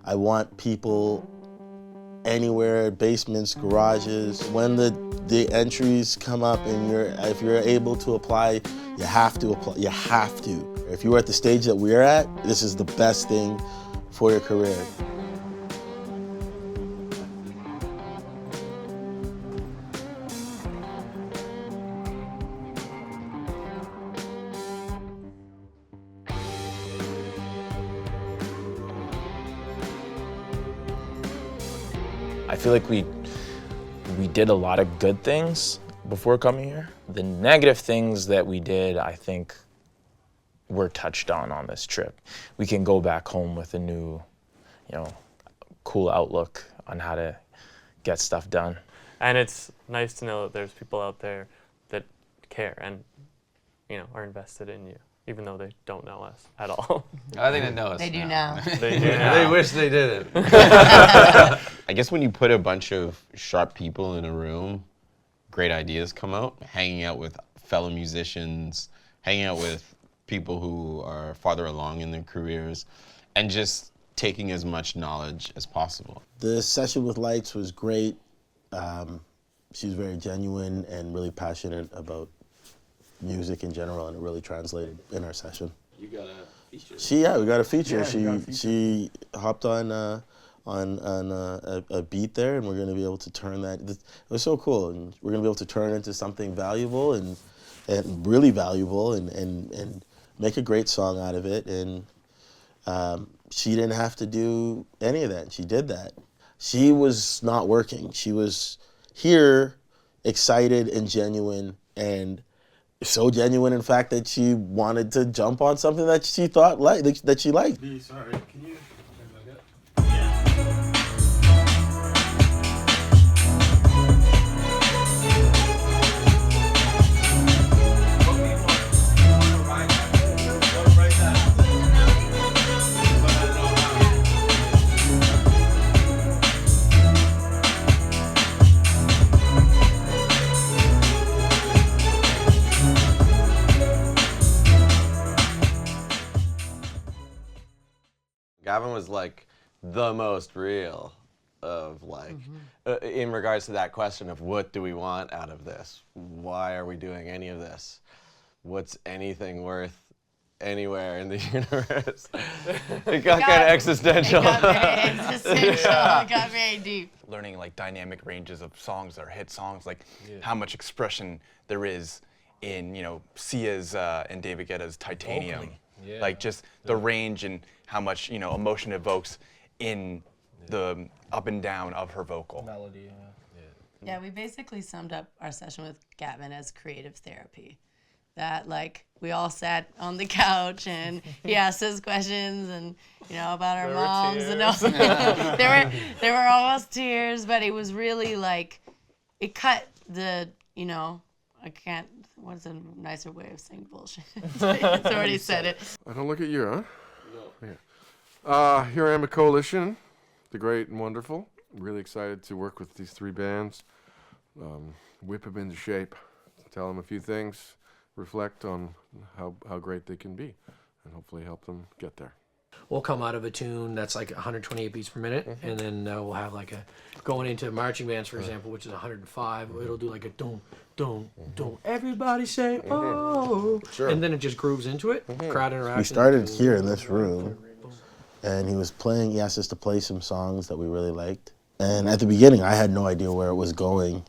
I want people anywhere, basements, garages. When the entries come up and if you're able to apply, you have to apply, you have to. If you're at the stage that we're at, this is the best thing for your career. I feel like we did a lot of good things before coming here. The negative things that we did, I think, were touched on this trip. We can go back home with a new, cool outlook on how to get stuff done. And it's nice to know that there's people out there that care and, are invested in you, even though they don't know us at all. I think they know us. They do now. They do now. They wish they didn't. I guess when you put a bunch of sharp people in a room, great ideas come out. Hanging out with fellow musicians, hanging out with people who are farther along in their careers, and just taking as much knowledge as possible. The session with Lights was great. She was very genuine and really passionate about music in general, and it really translated in our session. You got a feature. We got a feature. Yeah, She hopped on a beat there, and we're going to be able to turn that. It was so cool, and we're going to be able to turn it into something valuable and really valuable, and make a great song out of it. And she didn't have to do any of that. She did that. She was not working. She was here, excited and genuine, and so genuine, in fact, that she wanted to jump on something that she thought that she liked. Sorry, can you? Gavin was like the most real of like, in regards to that question of what do we want out of this? Why are we doing any of this? What's anything worth anywhere in the universe? It got kind of existential. It got very existential. It got very deep. Learning like dynamic ranges of songs that are hit songs, like how much expression there is in, Sia's and David Guetta's Titanium. Yeah. Like just the range and how much, emotion evokes in the up and down of her vocal. Melody, Yeah, we basically summed up our session with Gavin as creative therapy. That we all sat on the couch and he asked us questions and about our moms and all. there were almost tears, but it was really it cut the I can't. What's a nicer way of saying bullshit? It's already said it. I don't look at you, huh? No. Yeah. Here I am at Coalition, the great and wonderful. Really excited to work with these three bands, whip them into shape, tell them a few things, reflect on how great they can be, and hopefully help them get there. We'll come out of a tune that's 128 beats per minute, and then we'll have going into marching bands, for example, which is 105. It'll do a dum, dum, dum. Everybody say oh, and then it just grooves into it. Crowd interaction. We started here in this room, and he asked us to play some songs that we really liked. And at the beginning, I had no idea where it was going.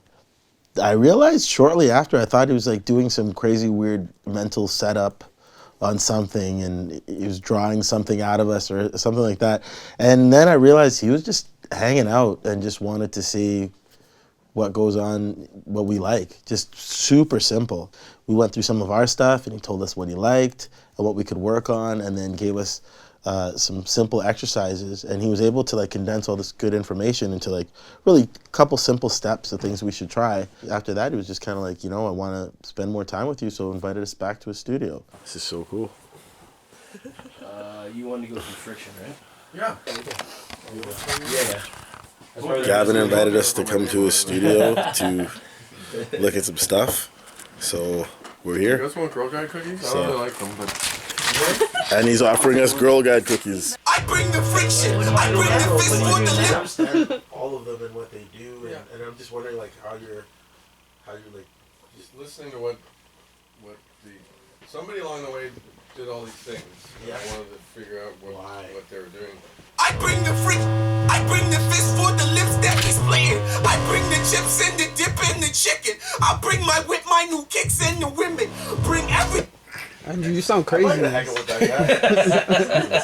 I realized shortly after, I thought he was doing some crazy, weird mental setup on something, and he was drawing something out of us or something like that. And then I realized he was just hanging out and just wanted to see what goes on, what we like. Just super simple. We went through some of our stuff, and he told us what he liked and what we could work on, and then gave us some simple exercises. And he was able to condense all this good information into really a couple simple steps of things we should try. After that, he was just kind of I want to spend more time with you, so invited us back to his studio. This is so cool. You wanted to go through Friction, right? Yeah. Yeah. Gavin invited us to come to his studio to look at some stuff, so we're You here. guys want Girl Guide cookies? I So- don't really like them, but... And he's offering us Girl Guide cookies. I bring the friction. I bring the fist for the lip. understand all of them and what they do, and I'm just wondering like how you're like Just listening to what somebody along the way did all these things. Yeah. I wanted to figure out what they were doing. I bring the friction. I bring the fist for the lips that he's playing. I bring the chips and the dip and the chicken. I bring my whip, my new kicks and the women. Bring everything. Andrew, you sound crazy. I don't want to hang with that guy.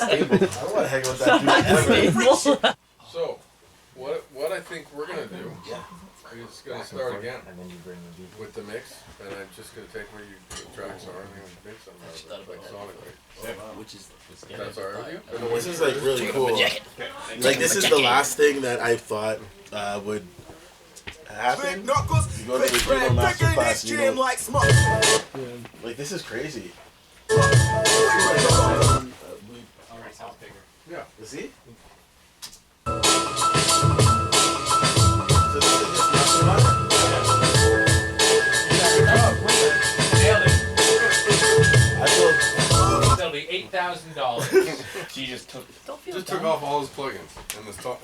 I don't want to hang with that dude ever. So, what I think we're gonna do is gonna start again with the mix, and I'm just gonna take where the tracks are and mix them like sonically. Which is That's alright with you? This is like really cool. Like this is the last thing that I thought would happen. You go to the Juno masterclass, you know, like smoke. like this is crazy. Yeah. You see? So this is just nothing on it? I feel That'll be $8,000. She just took. Just took off all his plugins and this top.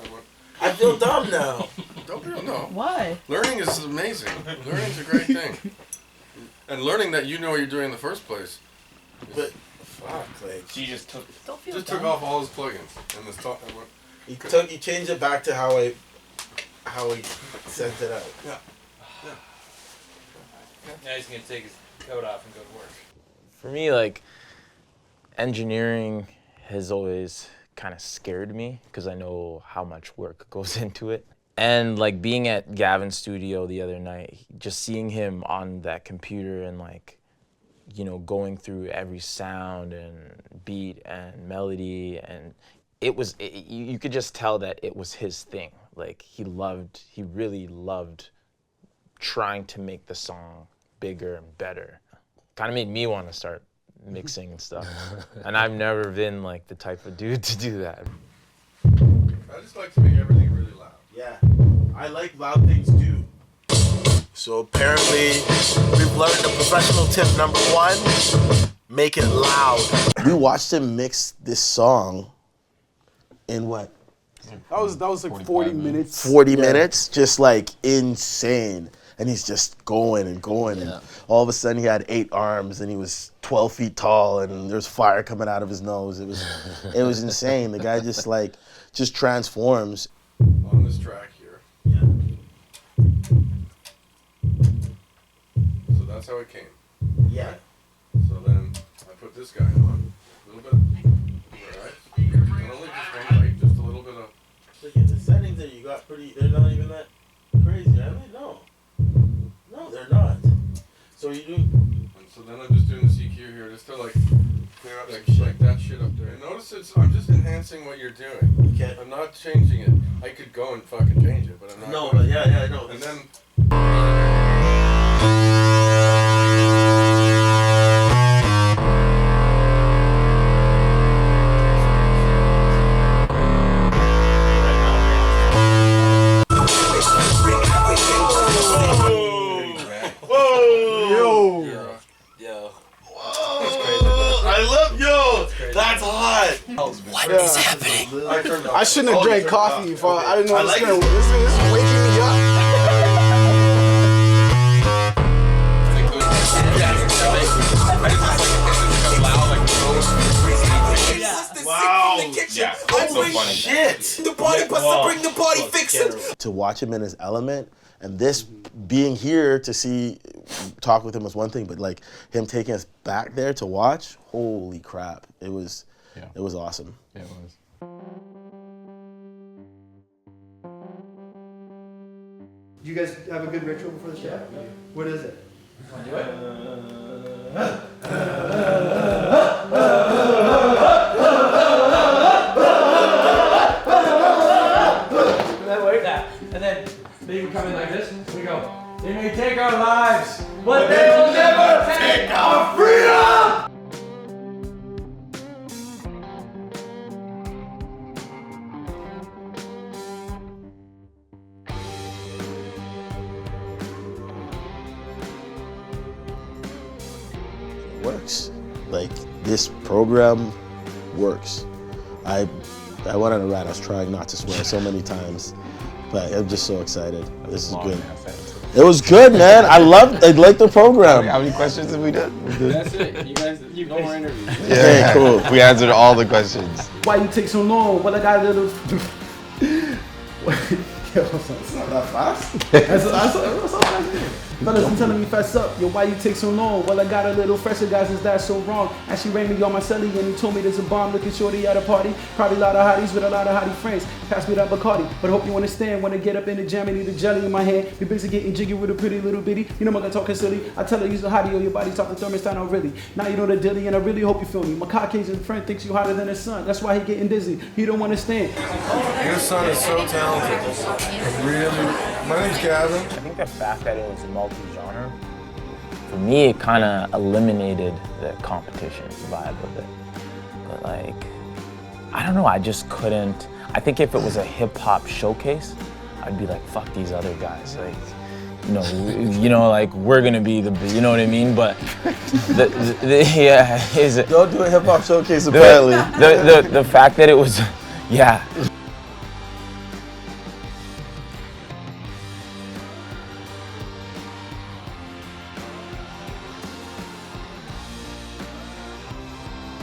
I feel dumb now. Don't feel no. Why? Learning is amazing. Learning's a great thing. And learning that you know what you're doing in the first place. But fuck, like She just took. Don't feel Just dumb. took off all his plugins and this top. he changed it back to how he sent it out. Yeah. Now he's gonna take his coat off and go to work. For me, like, engineering has always kind of scared me because I know how much work goes into it. And like being at Gavin's studio the other night, just seeing him on that computer and like, you know, going through every sound and beat and melody, and you could just tell that it was his thing. Like he really loved trying to make the song bigger and better. Kind of made me want to start mixing and stuff. And I've never been like the type of dude to do that. I just like to make everything really loud. Yeah, I like loud things too. So apparently, we've learned the professional tip number 1: make it loud. We watched him mix this song in what? That was like 40 minutes. 40 minutes, just like insane. And he's just going and going, and all of a sudden he had 8 arms, and he was 12 feet tall, and there's fire coming out of his nose. It was insane. The guy just transforms. On this track here. Yeah. So that's how it came. Yeah. So then I put this guy on. A little bit. Alright. And only just one light, just a little bit of. Look at the settings that you got they're not even that crazy, are they? No. No, they're not. So you do. And so then I'm just doing the CQ here just to like clear up like that shit up there. And notice I'm just enhancing what you're doing. Okay. I'm not changing it. I could go and fucking change it, but I'm not. No, going but yeah, I know. And then. That's hot. What is happening? I shouldn't have drank coffee. I didn't know this is waking me up. Wow. Yeah. So funny. Shit. The party buster, bring the party fixin'. To watch him in his element, and this being here to talk with him was one thing, but like him taking us back there to watch, holy crap. It was awesome. Yeah, it was. Do you guys have a good ritual before the show? What is it? Want to do it? And then they would come in like this. We go, they may take our lives, but they will never take our freedom! Works. Like this program works. I went on a rant. I was trying not to swear so many times, but I'm just so excited. This is good. It was good, man. I liked the program. How many questions have we done? That's it. You guys, no more interviews. Yeah, cool. We answered all the questions. Why you take so long? Well, I got a little. It's not that fast. That's so fast. Fellas, I'm telling me fess up. Yo, why you take so long? Well, I got a little fresher, guys. Is that so wrong? Actually, rang me on my celly and he told me there's a bomb looking shorty at a party. Probably a lot of hotties with a lot of hottie friends. Pass me that Bacardi. But hope you understand when I get up in the jam and need a jelly in my hand. Be busy getting jiggy with a pretty little bitty. You know I'm gonna talking silly. I tell her use a hottie or your body's talking thermostat out really. Now you know the dilly and I really hope you feel me. My Caucasian friend thinks you hotter than his son. That's why he getting dizzy. He don't understand. Your son is so talented. Really. My name's Gavin. I think the fact that it was multi-genre, for me, it kind of eliminated the competition vibe of it. But like, I don't know, I just couldn't. I think if it was a hip-hop showcase, I'd be like, fuck these other guys. Like, like we're gonna be the, you know what I mean? But Don't do a hip hop showcase apparently. The fact that it was, yeah.